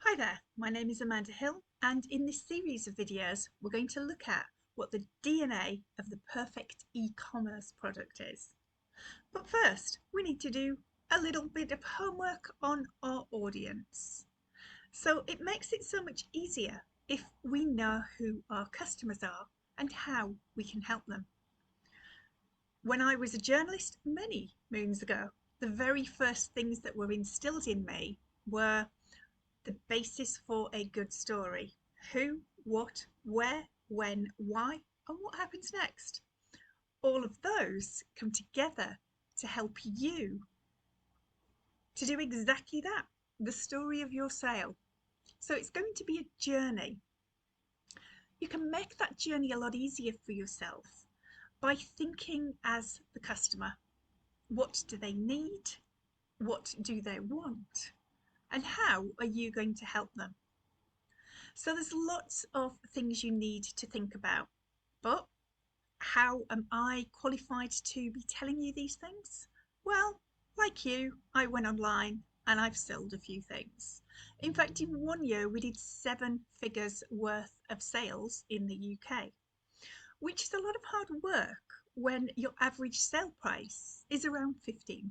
Hi there, my name is Amanda Hill, and in this series of videos, we're going to look at what the DNA of the perfect e-commerce product is. But first, we need to do a little bit of homework on our audience. So it makes it so much easier if we know who our customers are and how we can help them. When I was a journalist many moons ago, the very first things that were instilled in me were the basis for a good story: who, what, where, when, why, and what happens next. All of those come together to help you to do exactly that, the story of your sale. So it's going to be a journey. You can make that journey a lot easier for yourself by thinking as the customer. What do they need? What do they want? And how are you going to help them? So there's lots of things you need to think about. But how am I qualified to be telling you these things? Well, like you, I went online and I've sold a few things. In fact, in 1 year, we did 7 figures worth of sales in the UK, which is a lot of hard work when your average sale price is around £15.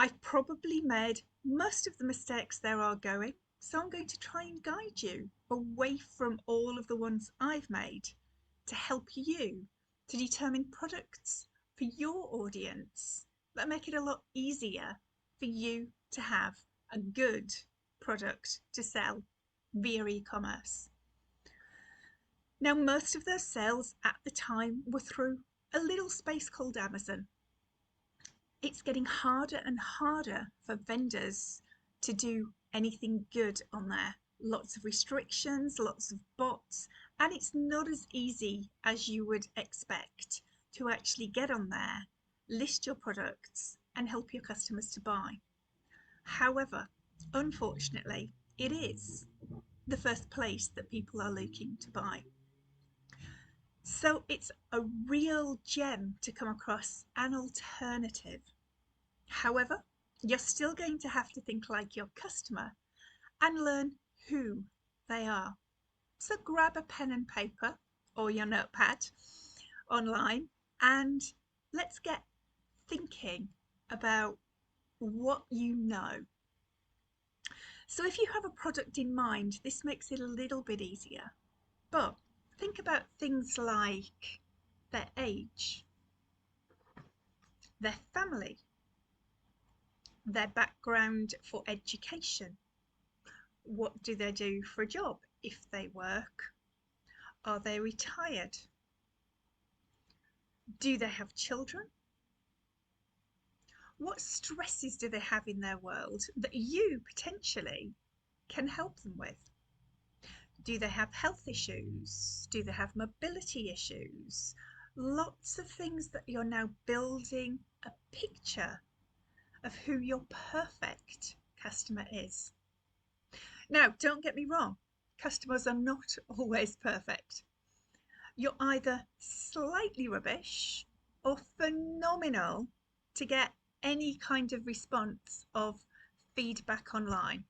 I've probably made most of the mistakes there are going, so I'm going to try and guide you away from all of the ones I've made to help you to determine products for your audience that make it a lot easier for you to have a good product to sell via e-commerce. Now, most of those sales at the time were through a little space called Amazon. It's getting harder and harder for vendors to do anything good on there. Lots of restrictions, lots of bots, and it's not as easy as you would expect to actually get on there, list your products, and help your customers to buy. However, unfortunately, it is the first place that people are looking to buy. So it's a real gem to come across an alternative. However, you're still going to have to think like your customer and learn who they are. So grab a pen and paper or your notepad online and let's get thinking about what you know. So if you have a product in mind, this makes it a little bit easier. But think about things like their age, their family, their background for education. What do they do for a job if they work? Are they retired? Do they have children? What stresses do they have in their world that you potentially can help them with? Do they have health issues? Do they have mobility issues? Lots of things that you're now building a picture of who your perfect customer is. Now, don't get me wrong, customers are not always perfect. You're either slightly rubbish or phenomenal to get any kind of response of feedback online.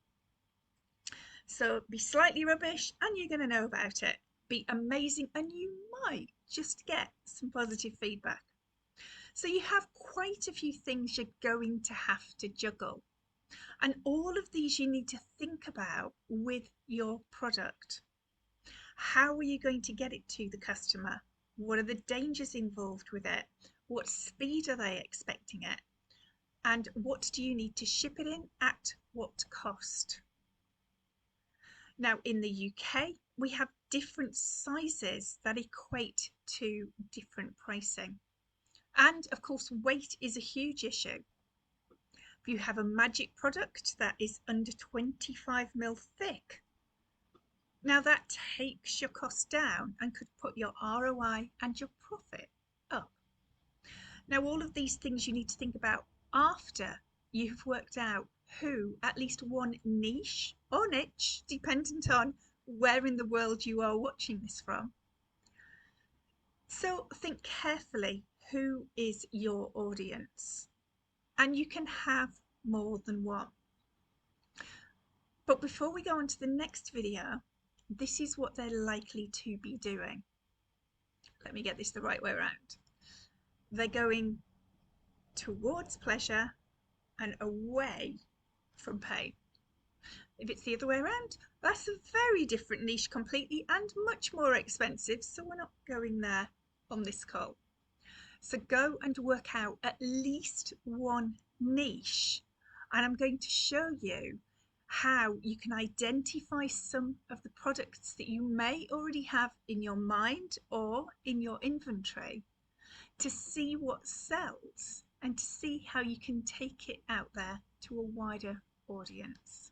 So be slightly rubbish and you're going to know about it. Be amazing and you might just get some positive feedback. So you have quite a few things you're going to have to juggle. And all of these you need to think about with your product. How are you going to get it to the customer? What are the dangers involved with it? What speed are they expecting it? And what do you need to ship it in at what cost? Now, in the UK, we have different sizes that equate to different pricing. And of course, weight is a huge issue. If you have a magic product that is under 25 ml thick, now that takes your cost down and could put your ROI and your profit up. Now, all of these things you need to think about after you've worked out who at least one niche or niche, dependent on where in the world you are watching this from. So think carefully, who is your audience? And you can have more than one. But before we go on to the next video, this is what they're likely to be doing. Let me get this the right way around. They're going towards pleasure and away from pain. If it's the other way around, that's a very different niche completely and much more expensive, so we're not going there on this call. So go and work out at least one niche, and I'm going to show you how you can identify some of the products that you may already have in your mind or in your inventory to see what sells and to see how you can take it out there to a wider audience.